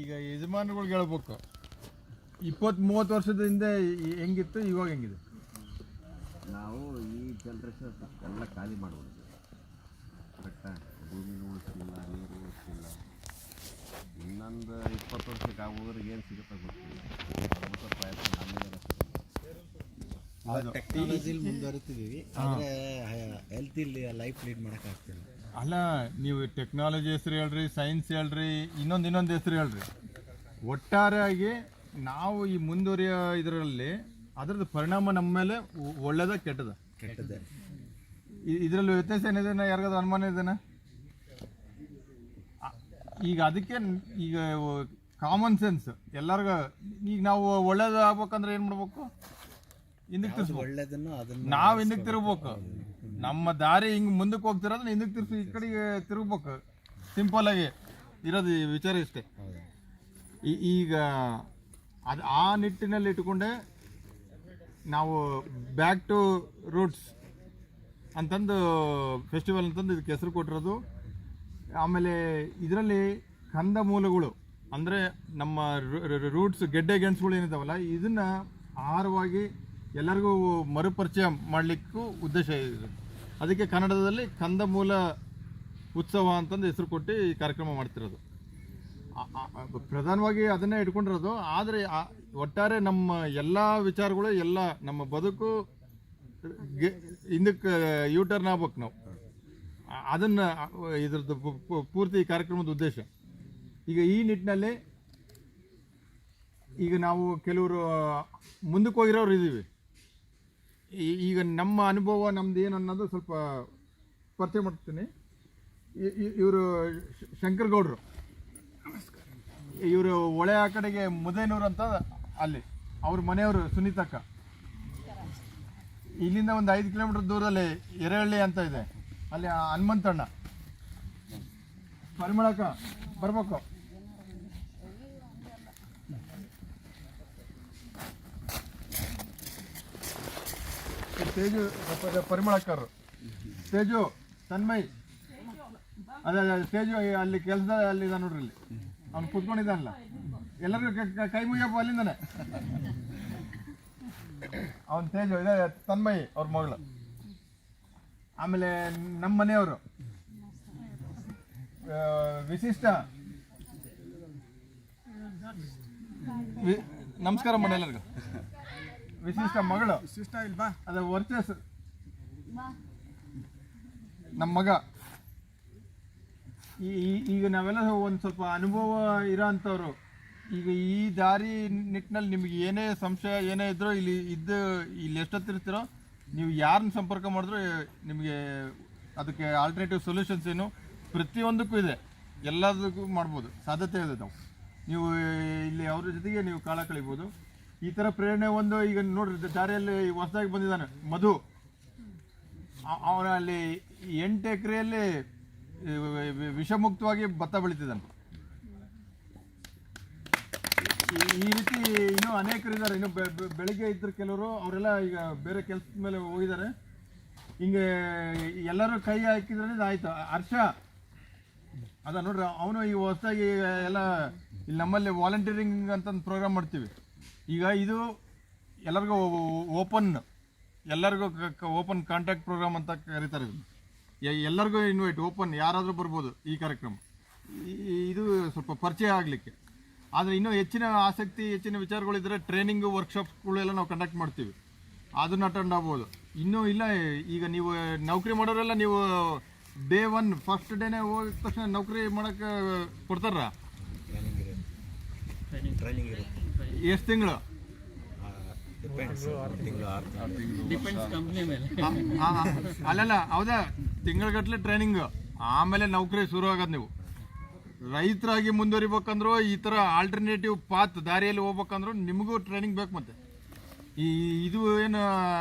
ಈಗ ಯಜಮಾನರುಗಳಿಗೆ ಹೇಳ್ಬೇಕು, 20-30 ವರ್ಷದ ಹಿಂದೆ ಹೆಂಗಿತ್ತು, ಇವಾಗ ಹೆಂಗಿದೆ? ನಾವು ಈ ಜನ್ರೇಷನ್ ಎಲ್ಲ ಖಾಲಿ ಮಾಡ್ಬೋದು. ಕರೆಕ್ಟಾ? ಭೂಮಿನ ಉಳಿಸ್ತಿಲ್ಲ, ನೀರು ಉಳಿಸ್ತಿಲ್ಲ. ಇನ್ನೊಂದು 20 ವರ್ಷಕ್ಕೆ ಆಗೋದ್ರಿಗೆ ಏನು ಸಿಗುತ್ತೆ ಗೊತ್ತಿಲ್ಲ. ಪ್ರಯತ್ನ ನಮಗೆ ಟೆಕ್ನಾಲಜಿಲಿ ಮುಂದುವರಿತಿದ್ದೀವಿ, ಆದರೆ ಹೆಲ್ತಿಲಿ ಲೈಫ್ ಲೀಡ್ ಮಾಡೋಕ್ಕಾಗ್ತಿಲ್ಲ. ಅಲ್ಲ, ನೀವು ಟೆಕ್ನಾಲಜಿ ಹೆಸರು ಹೇಳ್ರಿ, ಸೈನ್ಸ್ ಹೇಳ್ರಿ, ಇನ್ನೊಂದು ಹೆಸರು ಹೇಳ್ರಿ, ಒಟ್ಟಾರೆಯಾಗಿ ನಾವು ಈ ಮುಂದುವರಿಯೋ ಇದರಲ್ಲಿ ಅದರದ್ದು ಪರಿಣಾಮ ನಮ್ಮ ಮೇಲೆ ಒಳ್ಳೇದ ಕೆಟ್ಟದ? ಇದರಲ್ಲಿ ವ್ಯತ್ಯಾಸ ಏನಿದೆ? ಯಾರಿಗಾದ್ರು ಅನುಮಾನ ಇದೆನಾ? ಈಗ ಅದಕ್ಕೆ ಈಗ ಕಾಮನ್ ಸೆನ್ಸ್ ಎಲ್ಲರಿಗೂ, ಈಗ ನಾವು ಒಳ್ಳೇದು ಆಗ್ಬೇಕಂದ್ರೆ ಏನು ಮಾಡ್ಬೇಕು? ಹಿಂದಕ್ಕೆ ತಿರ್ಸ್ಬೇಕು. ನಾವು ಹಿಂದಕ್ಕೆ ತಿರುಗ್ಬೇಕು. ನಮ್ಮ ದಾರಿ ಹಿಂಗೆ ಮುಂದಕ್ಕೆ ಹೋಗ್ತಿರೋದನ್ನ ಹಿಂದಕ್ಕೆ ತಿರ್ಸಿ ಈ ಕಡೆಗೆ ತಿರುಗ್ಬೇಕು. ಸಿಂಪಲ್ ಆಗಿ ಇರೋದು ವಿಚಾರ ಇಷ್ಟೇ. ಈಗ ಅದು ಆ ನಿಟ್ಟಿನಲ್ಲಿ ಇಟ್ಕೊಂಡೆ ನಾವು ಬ್ಯಾಕ್ ಟು ರೂಟ್ಸ್ ಅಂತಂದು ಫೆಸ್ಟಿವಲ್ ಅಂತಂದು ಇದಕ್ಕೆ ಹೆಸರು ಕೊಟ್ಟಿರೋದು. ಆಮೇಲೆ ಇದರಲ್ಲಿ ಕಂದ ಮೂಲಗಳು ಅಂದರೆ ನಮ್ಮ ರೂಟ್ಸ್, ಗೆಡ್ಡೆ ಗೆಣಸುಗಳು ಏನಿದ್ದಾವಲ್ಲ, ಇದನ್ನು ಆಹಾರವಾಗಿ ಎಲ್ಲರಿಗೂ ಮರುಪರಿಚಯ ಮಾಡಲಿಕ್ಕೂ ಉದ್ದೇಶ ಇದೆ. ಅದಕ್ಕೆ ಕನ್ನಡದಲ್ಲಿ ಕಂದಮೂಲ ಉತ್ಸವ ಅಂತಂದು ಹೆಸರು ಕೊಟ್ಟು ಈ ಕಾರ್ಯಕ್ರಮ ಮಾಡ್ತಿರೋದು. ಪ್ರಧಾನವಾಗಿ ಅದನ್ನೇ ಇಟ್ಕೊಂಡಿರೋದು. ಆದರೆ ಒಟ್ಟಾರೆ ನಮ್ಮ ಎಲ್ಲ ವಿಚಾರಗಳು, ಎಲ್ಲ ನಮ್ಮ ಬದುಕು ಹಿಂದಕ್ಕೆ ಯೂಟರ್ನ್ ಆಗ್ಬೇಕು ನಾವು. ಅದನ್ನು ಇದ್ರದ್ದು ಪೂರ್ತಿ ಕಾರ್ಯಕ್ರಮದ ಉದ್ದೇಶ. ಈಗ ಈ ನಿಟ್ಟಿನಲ್ಲಿ ಈಗ ನಾವು ಕೆಲವರು ಮುಂದಕ್ಕೆ ಹೋಗಿರೋರು ಇದ್ದೀವಿ. ಈಗ ನಮ್ಮ ಅನುಭವ ನಮ್ದು ಏನು ಅನ್ನೋದು ಸ್ವಲ್ಪ ಪರಿಚಯ ಮಾಡ್ತೀನಿ. ಇವರು ಶಂಕರಗೌಡರು, ಇವರು ಒಳೆ ಆ ಕಡೆಗೆ ಮುದೇನೂರು ಅಂತ, ಅಲ್ಲಿ ಅವ್ರ ಮನೆಯವರು ಸುನೀತಕ್ಕ. ಇಲ್ಲಿಂದ ಒಂದು 5 ಕಿಲೋಮೀಟರ್ ದೂರದಲ್ಲಿ ಎರೆಹಳ್ಳಿ ಅಂತ ಇದೆ, ಅಲ್ಲಿ ಹನುಮಂತಣ್ಣ. ಪರಿಮಳಕ್ಕ ಬರ್ಬೇಕು. ತೇಜು, ಪರಿಮಳಕ್ಕರು, ತೇಜು, ತನ್ಮಯ್, ಅದೇ ತೇಜು ಅಲ್ಲಿ ಕೆಲಸದ ಅಲ್ಲಿದ್ದ ನೋಡ್ರಿ, ಇಲ್ಲಿ ಅವ್ನು ಕೂತ್ಕೊಂಡಿದ್ದಾನಲ್ಲ, ಎಲ್ಲರಿಗೂ ಕೈ ಮುಗಿಯಪ್ಪ ಅಲ್ಲಿಂದಾನೆ. ಅವನ್ ತೇಜು, ಇದೆ ತನ್ಮಯ್ ಅವ್ರ ಮಗಳು. ಆಮೇಲೆ ನಮ್ಮ ಮನೆಯವರು ವಿಶಿಷ್ಟ, ನಮಸ್ಕಾರ ಮಾಡಿ ಎಲ್ಲರಿಗೂ. ವಿಶಿಷ್ಟ ಮಗಳು, ವಿಶಿಷ್ಟ ಇಲ್ವಾ, ಅದ ವರ್ಚಸ್ ನಮ್ಮ ಮಗ. ಈಗ ನಾವೆಲ್ಲ ಒಂದು ಸ್ವಲ್ಪ ಅನುಭವ ಇರೋ ಅಂಥವ್ರು. ಈಗ ಈ ದಾರಿ ನಿಟ್ಟಿನಲ್ಲಿ ನಿಮ್ಗೆ ಏನೇ ಸಂಶಯ ಏನೇ ಇದ್ರೂ ಇಲ್ಲಿ ಎಷ್ಟೊತ್ತಿರ್ತೀರೋ ನೀವು ಯಾರನ್ನ ಸಂಪರ್ಕ ಮಾಡಿದ್ರು ನಿಮಗೆ ಅದಕ್ಕೆ ಆಲ್ಟರ್ನೇಟಿವ್ ಸೊಲ್ಯೂಷನ್ಸ್ ಏನು ಪ್ರತಿಯೊಂದಕ್ಕೂ ಇದೆ, ಎಲ್ಲದಕ್ಕೂ ಮಾಡ್ಬೋದು, ಸಾಧ್ಯತೆ ಇದೆ. ನೀವು ಇಲ್ಲಿ ಅವ್ರ ಜೊತೆಗೆ ನೀವು ಕಾಲ ಕಳಿಬೋದು. ಈ ಥರ ಪ್ರೇರಣೆ ಒಂದು ಈಗ ನೋಡ್ರಿ, ದಾರಿಯಲ್ಲಿ ಹೊಸದಾಗಿ ಬಂದಿದ್ದಾನೆ ಮಧು. ಅವನ ಅಲ್ಲಿ 8 ಎಕರೆಯಲ್ಲಿ ವಿಷಮುಕ್ತವಾಗಿ ಭತ್ತ ಬೆಳೀತಿದ್ದಾನೆ. ಈ ರೀತಿ ಇನ್ನೂ ಅನೇಕರಿದ್ದಾರೆ. ಇನ್ನು ಬೆಳಿಗ್ಗೆ ಇದ್ದರು ಕೆಲವರು, ಅವರೆಲ್ಲ ಈಗ ಬೇರೆ ಕೆಲಸದ ಮೇಲೆ ಹೋಗಿದ್ದಾರೆ. ಹಿಂಗೆ ಎಲ್ಲರೂ ಕೈ ಹಾಕಿದ್ರೆ ಆಯ್ತು. ಹರ್ಷ ಅದ ನೋಡ್ರಿ, ಅವನು ಈಗ ಹೊಸದಾಗಿ ಎಲ್ಲ ಇಲ್ಲಿ ನಮ್ಮಲ್ಲಿ ವಾಲಂಟಿಯರಿಂಗ್ ಅಂತಂದು ಪ್ರೋಗ್ರಾಮ್ ಮಾಡ್ತೀವಿ. ಈಗ ಇದು ಎಲ್ಲರಿಗೂ ಓಪನ್ ಕಾಂಟ್ಯಾಕ್ಟ್ ಪ್ರೋಗ್ರಾಮ್ ಅಂತ ಕರೀತಾರೆ. ಎಲ್ಲರಿಗೂ ಇನ್ವೈಟ್, ಓಪನ್, ಯಾರಾದರೂ ಬರ್ಬೋದು ಈ ಕಾರ್ಯಕ್ರಮ. ಇದು ಸ್ವಲ್ಪ ಪರಿಚಯ ಆಗಲಿಕ್ಕೆ. ಆದರೆ ಇನ್ನೂ ಹೆಚ್ಚಿನ ಆಸಕ್ತಿ, ಹೆಚ್ಚಿನ ವಿಚಾರಗಳಿದ್ದರೆ ಟ್ರೈನಿಂಗು, ವರ್ಕ್ಶಾಪ್ಗಳೆಲ್ಲ ನಾವು ಕಂಡಕ್ಟ್ ಮಾಡ್ತೀವಿ, ಅದನ್ನು ಅಟೆಂಡ್ ಆಗ್ಬೋದು. ಇನ್ನೂ ಇಲ್ಲ, ಈಗ ನೀವು ನೌಕರಿ ಮಾಡೋರೆಲ್ಲ ನೀವು ಡೇ 1 ಫಸ್ಟ್ ಡೇನೇ ಹೋಗಿದ ತಕ್ಷಣ ನೌಕರಿ ಮಾಡೋಕ್ಕೆ ಕೊಡ್ತಾರ? ಎಷ್ಟು ತಿಂಗಳು? ಅಲ್ಲಲ್ಲ, ಹೌದಾ, ತಿಂಗಳಗಟ್ಟಲೆ ಟ್ರೈನಿಂಗ್, ಆಮೇಲೆ ನೌಕರಿ ಶುರು ಆಗೋದು. ನೀವು ರೈತರಾಗಿ ಮುಂದುವರಿಬೇಕಂದ್ರೂ, ಈ ಥರ ಆಲ್ಟರ್ನೇಟಿವ್ ಪಾತ್ ದಾರಿಯಲ್ಲಿ ಹೋಗ್ಬೇಕಂದ್ರೂ ನಿಮಗೂ ಟ್ರೈನಿಂಗ್ ಬೇಕು. ಮತ್ತು ಇದು ಏನು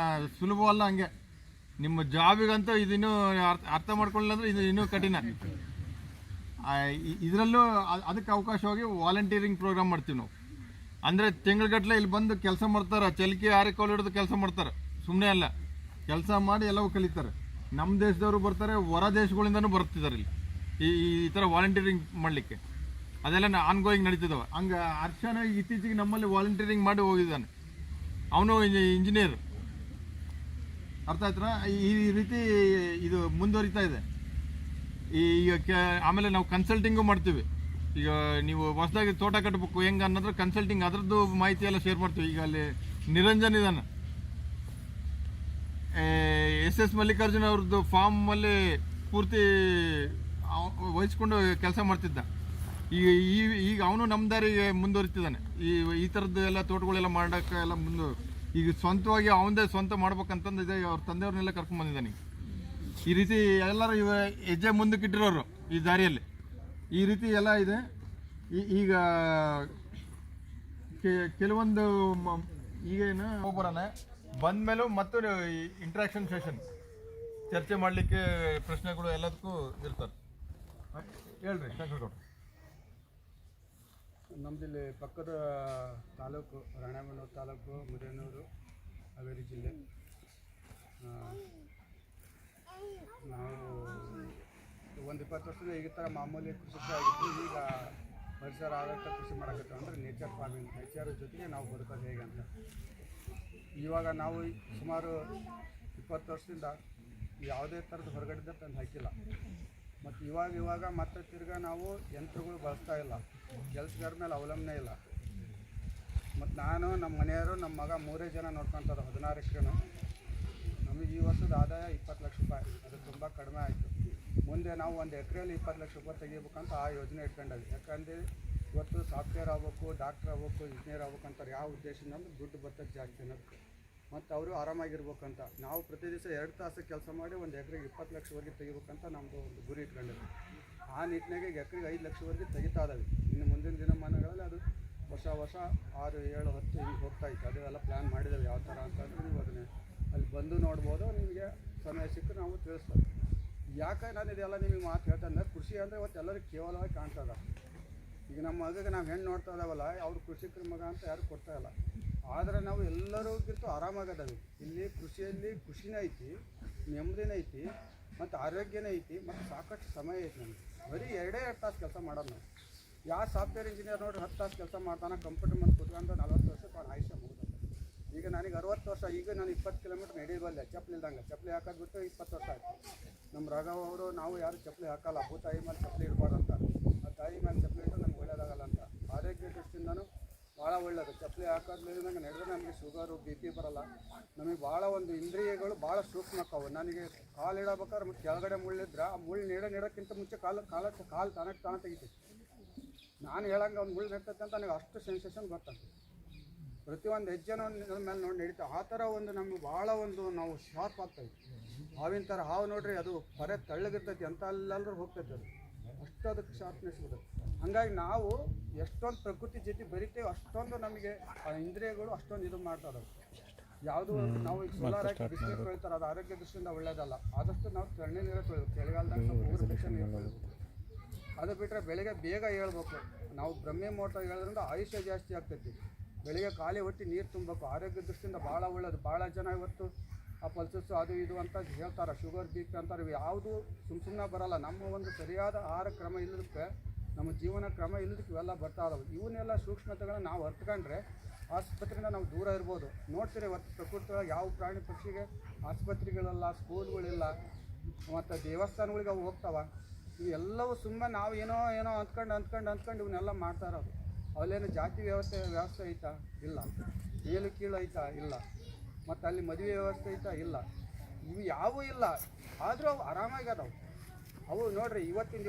ಸುಲಭವಲ್ಲ. ಹಂಗೆ ನಿಮ್ಮ ಜಾಬಿಗಂತೂ ಇದನ್ನು ಅರ್ಥ ಮಾಡ್ಕೊಳ್ಳಿಲ್ಲ ಅಂದರೆ ಇದು ಇನ್ನೂ ಕಠಿಣ. ಇದರಲ್ಲೂ ಅದಕ್ಕೆ ಅವಕಾಶವಾಗಿ ವಾಲಂಟಿಯರಿಂಗ್ ಪ್ರೋಗ್ರಾಮ್ ಮಾಡ್ತೀವಿ ನಾವು. ಅಂದರೆ ತಿಂಗಳಗಟ್ಟಲೆ ಇಲ್ಲಿ ಬಂದು ಕೆಲಸ ಮಾಡ್ತಾರೆ, ಚಲಿಕೆ ಆರಿಕೋಲು ಹಿಡಿದು ಕೆಲಸ ಮಾಡ್ತಾರೆ. ಸುಮ್ಮನೆ ಅಲ್ಲ, ಕೆಲಸ ಮಾಡಿ ಎಲ್ಲವೂ ಕಲಿತಾರೆ. ನಮ್ಮ ದೇಶದವರು ಬರ್ತಾರೆ, ಹೊರ ದೇಶಗಳಿಂದನೂ ಬರ್ತಿದ್ದಾರೆ ಇಲ್ಲಿ ಈ ಥರ ವಾಲಂಟಿಯರಿಂಗ್ ಮಾಡಲಿಕ್ಕೆ. ಅದೆಲ್ಲ ಆನ್ಗೋಯಿಂಗ್ ನಡೀತಿದ್ದಾವೆ. ಹಂಗೆ ಹರ್ಷನ ಇತ್ತೀಚೆಗೆ ನಮ್ಮಲ್ಲಿ ವಾಲಂಟಿಯರಿಂಗ್ ಮಾಡಿ ಹೋಗಿದ್ದಾನೆ. ಅವನು ಇಂಜಿನಿಯರ್. ಅರ್ಥ ಆಯ್ತಾ? ಈ ರೀತಿ ಇದು ಮುಂದುವರಿತಾ ಇದೆ. ಈಗ ಆಮೇಲೆ ನಾವು ಕನ್ಸಲ್ಟಿಂಗು ಮಾಡ್ತೀವಿ. ಈಗ ನೀವು ಹೊಸದಾಗಿ ತೋಟ ಕಟ್ಟಬೇಕು ಹೆಂಗೆ ಅನ್ನೋದ್ರ ಕನ್ಸಲ್ಟಿಂಗ್ ಅದರದ್ದು ಮಾಹಿತಿ ಎಲ್ಲ ಶೇರ್ ಮಾಡ್ತೀವಿ. ಈಗ ಅಲ್ಲಿ ನಿರಂಜನ್ ಇದ್ದಾನೆ, SS ಮಲ್ಲಿಕಾರ್ಜುನ್ ಅವ್ರದ್ದು ಫಾರ್ಮಲ್ಲಿ ಪೂರ್ತಿ ವಹಿಸ್ಕೊಂಡು ಕೆಲಸ ಮಾಡ್ತಿದ್ದ. ಈಗ ಅವನು ನಮ್ಮ ದಾರಿಗೆ ಮುಂದುವರಿತಿದ್ದಾನೆ. ಈ ಥರದ್ದು ಎಲ್ಲ ತೋಟಗಳೆಲ್ಲ ಮಾಡೋಕ್ಕೆ ಎಲ್ಲ ಈಗ ಸ್ವಂತವಾಗಿ ಅವನದೇ ಸ್ವಂತ ಮಾಡ್ಬೇಕಂತಂದಿದೆ. ಅವ್ರ ತಂದೆಯವ್ರನ್ನೆಲ್ಲ ಕರ್ಕೊಂಡ್ಬಂದಿದ್ದಾನೆ. ಈ ರೀತಿ ಎಲ್ಲರೂ ಹೆಜ್ಜೆ ಮುಂದಕ್ಕೆ ಇಟ್ಟಿರೋರು ಈ ದಾರಿಯಲ್ಲಿ. ಈ ರೀತಿ ಎಲ್ಲ ಇದೆ. ಈಗ ಕೆಲವೊಂದು ಈಗೇನು ಒಬ್ಬರನ್ನ ಬಂದಮೇಲೂ ಮತ್ತು ಇಂಟ್ರಾಕ್ಷನ್ ಸೆಷನ್ ಚರ್ಚೆ ಮಾಡಲಿಕ್ಕೆ ಪ್ರಶ್ನೆಗಳು ಎಲ್ಲದಕ್ಕೂ ಇರ್ತಾರೆ. ಹೇಳ್ರಿ ಶಂಕರಗೌಡ. ನಮ್ಮದಿಲ್ಲಿ ಪಕ್ಕದ ತಾಲೂಕು ರಾಣೆಬೆನ್ನೂರು ತಾಲೂಕು, ಮುದೇನೂರು, ಹಾವೇರಿ ಜಿಲ್ಲೆ. ನಾವು ಒಂದು 20 ವರ್ಷದಿಂದ ಈ ಥರ ಮಾಮೂಲಿ ಕೃಷಿಕ ಆಗಿದ್ದು, ಈಗ ಪರಿಸರ ಆಧಾರಿತ ಕೃಷಿ ಮಾಡೋಕತ್ತೇವೆ. ಅಂದರೆ ನೇಚರ್ ಫಾರ್ಮಿಂಗ್, ನೇಚರ್ ಜೊತೆಗೆ ನಾವು ಬದುಕೋದು ಹೇಗೆ ಅಂತ. ಇವಾಗ ನಾವು ಸುಮಾರು 20 ವರ್ಷದಿಂದ ಯಾವುದೇ ಥರದ ಹೊರಗಡೆದ ತಂದು ಹಾಕಿಲ್ಲ. ಮತ್ತು ಇವಾಗ ಮತ್ತೆ ತಿರ್ಗಾ ನಾವು ಯಂತ್ರಗಳು ಬಳಸ್ತಾ ಇಲ್ಲ, ಕೆಲಸಗಾರ ಮೇಲೆ ಅವಲಂಬನೆ ಇಲ್ಲ. ಮತ್ತು ನಾನು, ನಮ್ಮ ಮನೆಯವರು, ನಮ್ಮ ಮಗ 3 ಜನ ನೋಡ್ಕೊತಾರೆ. 16 ಎಕರೆನೂ. ನಮಗೆ ಈ ವರ್ಷದ ಆದಾಯ 20 ಲಕ್ಷ ರೂಪಾಯಿ. ಅದು ತುಂಬ ಕಡಿಮೆ ಆಯಿತು. ಮುಂದೆ ನಾವು 1 ಎಕರೆಯಲ್ಲಿ 20 ಲಕ್ಷ ರೂಪಾಯಿ ತೆಗಿಬೇಕಂತ ಆ ಯೋಜನೆ ಇಟ್ಕೊಂಡಾವಿ. ಯಾಕಂದರೆ ಇವತ್ತು ಸಾಫ್ಟ್ವೇರ್ ಆಗ್ಬೇಕು, ಡಾಕ್ಟ್ರ್ ಆಗ್ಬೇಕು, ಇಂಜಿನಿಯರ್ ಆಗ್ಬೇಕು ಅಂತಾರೆ. ಯಾವ ಉದ್ದೇಶದಿಂದ ಅಂದ್ರೆ ದುಡ್ಡು ಬರ್ತದೆ ಜಾಸ್ತಿ ಅನ್ನೋದು. ಮತ್ತು ಅವರು ಆರಾಮಾಗಿರ್ಬೇಕಂತ. ನಾವು ಪ್ರತಿ ದಿವಸ 2 ತಾಸು ಕೆಲಸ ಮಾಡಿ 1 ಎಕರೆಗೆ 20 ಲಕ್ಷವರೆಗೆ ತೆಗಿಬೇಕಂತ ನಮ್ಮದು ಒಂದು ಗುರಿ ಇಟ್ಕೊಂಡಿದ್ವಿ. ಆ ನಿಟ್ಟಿನಾಗೆ ಎಕರೆಗೆ 5 ಲಕ್ಷವರೆಗೆ ತೆಗಿತಾ ಇದ್ದಾವೆ. ಇನ್ನು ಮುಂದಿನ ದಿನಮಾನಗಳಲ್ಲಿ ಅದು ವರ್ಷ 6, 7, 10 ಹಿಂಗೆ ಹೋಗ್ತಾ ಇತ್ತು. ಅದೆಲ್ಲ ಪ್ಲ್ಯಾನ್ ಮಾಡಿದ್ದೇವೆ ಯಾವ ಥರ ಅಂತಂದರೆ ನೀವು ಅದನ್ನೇ ಅಲ್ಲಿ ಬಂದು ನೋಡ್ಬೋದು. ನಿಮಗೆ ಸಮಯ ಸಿಕ್ಕರೆ ನಾವು ತಿಳಿಸ್ತೇವೆ. ಯಾಕೆ ನಾನು ಇದೆಲ್ಲ ನಿಮಗೆ ಮಾತು ಹೇಳ್ತಂದ್ರೆ, ಕೃಷಿ ಅಂದರೆ ಇವತ್ತು ಎಲ್ಲರಿಗೂ ಕೇವಲವಾಗಿ ಕಾಣ್ತದ. ಈಗ ನಮ್ಮ ಮಗಗೆ ನಾವು ಹೆಣ್ಣು ನೋಡ್ತಾ ಇದ್ದಾವಲ್ಲ, ಅವ್ರು ಕೃಷಿಕರ ಮಗ ಅಂತ ಯಾರು ಕೊಡ್ತಾ ಇಲ್ಲ. ಆದರೆ ನಾವು ಎಲ್ಲರಿಗಿಂತ ಆರಾಮಾಗದವಿ. ಇಲ್ಲಿ ಕೃಷಿಯಲ್ಲಿ ಖುಷಿನೇ ಐತಿ, ನೆಮ್ಮದಿನೇ ಐತಿ, ಮತ್ತು ಆರೋಗ್ಯನೇ ಐತಿ, ಮತ್ತು ಸಾಕಷ್ಟು ಸಮಯ ಐತಿ. ನಮಗೆ ಬರೀ 2 ತಾಸು ಕೆಲಸ ಮಾಡೋದು ನಾವು. ಯಾವ ಸಾಫ್ಟ್ವೇರ್ ಇಂಜಿನಿಯರ್ ನೋಡ್ರಿ 10 ತಾಸು ಕೆಲಸ ಮಾಡ್ತಾನೆ, ಕಂಪ್ಯೂಟರ್ ಮೇಲೆ ಕೂತ್ಕೊಂಡು 40 ವರ್ಷಕ್ಕೆ ಅವ್ನು ಆಯುಷ್ಯ ಮುಗಿದ. ಈಗ ನನಗೆ 60 ವರ್ಷ. ಈಗ ನಾನು 20 ಕಿಲೋಮೀಟ್ರ್ ನಡೆಯಬಲ್ಲೆ ಚಪ್ಪಲಿ ಇಲ್ದಂಗೆ. ಚಪ್ಪಲಿ ಹಾಕೋದು ಬಿಟ್ಟು 20 ವರ್ಷ ಆಯಿತು. ನಮ್ಮ ರಾಘವ್ ಅವರು, ನಾವು ಯಾರು ಚಪ್ಪಲಿ ಹಾಕಲ್ಲ. ಭೂತಾಯಿ ಮೇಲೆ ಚಪ್ಪಲಿ ಇಡಬಾರ್ದಂತ. ಆ ತಾಯಿ ಮೇಲೆ ಚಪ್ಪಲಿ ಇಟ್ಟರೆ ನಮ್ಗೆ ಒಳ್ಳೇದಾಗಲ್ಲ ಅಂತ. ಆರೋಗ್ಯ ದೃಷ್ಟಿಯಿಂದನೂ ಭಾಳ ಒಳ್ಳೆಯದು. ಚಪ್ಪಲಿ ಹಾಕೋದ್ರಿಂದ ನಡೆದ್ರೆ ನಮಗೆ ಶುಗರು, BP ಬರೋಲ್ಲ. ನಮಗೆ ಭಾಳ ಒಂದು ಇಂದ್ರಿಯಗಳು ಭಾಳ ಸೂಕ್ಷ್ಮಕ್ಕವು. ನನಗೆ ಕಾಲು ಇಡಬೇಕಾದ್ರೆ ಮತ್ತು ಕೆಳಗಡೆ ಮುಳ್ಳಿದ್ರೆ ಆ ಮುಳ್ಳು ನೀಡೋಕ್ಕಿಂತ ಮುಂಚೆ ಕಾಲು ತಾನೇ ತೆಗಿತೈತಿ. ನಾನು ಹೇಳಂಗೆ ಒಂದು ಮುಳ್ಳು ನೆಡ್ತೈತೆ ಅಂತ ನನಗೆ ಅಷ್ಟು ಸೆನ್ಸೇಷನ್ ಗೊತ್ತಾಗ್ತದೆ. ಪ್ರತಿಯೊಂದು ಹೆಜ್ಜೆನೂ ನನ್ನ ಮೇಲೆ ನೋಡಿ ನಡೀತಾ. ಆ ಥರ ಒಂದು ನಮಗೆ ಭಾಳ ಒಂದು ನಾವು ಶಾರ್ಪ್ ಆಗ್ತಾಯಿವಿ. ಹಾವಿನ ಥರ ಹಾವು ನೋಡ್ರಿ, ಅದು ಪರೆ ತಳ್ಳಗಿರ್ತೈತಿ ಅಂತ ಅಲ್ಲೆಲ್ಲರೂ ಹೋಗ್ತೈತೆ. ಅದು ಅಷ್ಟು ಅದಕ್ಕೆ ಶಾರ್ಪ್ನೆಸ್ ಬರುತ್ತೆ. ಹಾಗಾಗಿ ನಾವು ಎಷ್ಟೊಂದು ಪ್ರಕೃತಿ ಜೊತೆ ಬರಿತೇವೆ, ಅಷ್ಟೊಂದು ನಮಗೆ ಇಂದ್ರಿಯಗಳು ಅಷ್ಟೊಂದು ಇದು ಮಾಡ್ತಾರೆ. ಯಾವುದು ನಾವು ಈಗ ಸೋಲಾರ್ ಹಾಕಿ ಬಿಸಿನೀರು ತೊಳಿತಾರೆ, ಅದು ಆರೋಗ್ಯ ದೃಷ್ಟಿಯಿಂದ ಒಳ್ಳೆಯದಲ್ಲ. ಆದಷ್ಟು ನಾವು ತಣ್ಣೆ ನೀರು ತೊಳಿಬೇಕು. ಚಳಿಗಾಲದಾಗ ಸ್ವಲ್ಪ ಊರು ಬಿಸಿ ನೀರು ತೊಳಿಬೇಕು. ಅದು ಬಿಟ್ಟರೆ ಬೆಳಗ್ಗೆ ಬೇಗ ಹೇಳ್ಬೇಕು. ನಾವು ಬ್ರಹ್ಮೆ ಮೋಟ ಹೇಳೋದ್ರಿಂದ ಆಯುಷ್ಯ ಜಾಸ್ತಿ ಆಗ್ತೈತಿ. ಬೆಳಿಗ್ಗೆ ಖಾಲಿ ಹೊಟ್ಟೆ ನೀರು ತುಂಬಬೇಕು. ಆರೋಗ್ಯ ದೃಷ್ಟಿಯಿಂದ ಭಾಳ ಒಳ್ಳೆಯದು. ಭಾಳ ಜನ ಇವತ್ತು ಆ ಪಲ್ಸಸ್ಸು ಅದು ಇದು ಅಂತ ಹೇಳ್ತಾರೆ, ಶುಗರ್ BP ಅಂತಾರೆ. ಇವು ಯಾವುದು ಸುಮ್ಮನೆ ಬರೋಲ್ಲ. ನಮ್ಮ ಒಂದು ಸರಿಯಾದ ಆಹಾರ ಕ್ರಮ ಇಲ್ಲದಕ್ಕೆ, ನಮ್ಮ ಜೀವನ ಕ್ರಮ ಇಲ್ಲದಕ್ಕೆ ಇವೆಲ್ಲ ಬರ್ತಾ ಇದಾವೆ. ಇವನ್ನೆಲ್ಲ ಸೂಕ್ಷ್ಮತೆಗಳನ್ನ ನಾವು ಅರ್ಥಕೊಂಡ್ರೆ ಆಸ್ಪತ್ರೆಯಿಂದ ನಾವು ದೂರ ಇರ್ಬೋದು. ನೋಡ್ತೀರಿ ಇವತ್ತು ಪ್ರಕೃತಿ ಯಾವ ಪ್ರಾಣಿ ಪಕ್ಷಿಗೆ ಆಸ್ಪತ್ರೆಗಳಿಲ್ಲ, ಸ್ಕೂಲ್ಗಳಿಲ್ಲ, ಮತ್ತು ದೇವಸ್ಥಾನಗಳಿಗೆ ಅವು ಹೋಗ್ತಾವ. ಇವೆಲ್ಲವೂ ಸುಮ್ಮನೆ ನಾವು ಏನೋ ಅಂದ್ಕೊಂಡು ಇವನ್ನೆಲ್ಲ ಮಾಡ್ತಾ ಇರೋದು. ಅಲ್ಲೇನು ಜಾತಿ ವ್ಯವಸ್ಥೆ ಐತಾ? ಇಲ್ಲ. ಮೇಲು ಕೀಳು ಐತಾ? ಇಲ್ಲ. ಮತ್ತು ಅಲ್ಲಿ ಮದುವೆ ವ್ಯವಸ್ಥೆ ಐತಾ? ಇಲ್ಲ. ಇವು ಯಾವೂ ಇಲ್ಲ. ಆದರೂ ಅವು ಆರಾಮಾಗಿ ಅದಾವೆ. ಅವು ನೋಡ್ರಿ ಇವತ್ತಿನ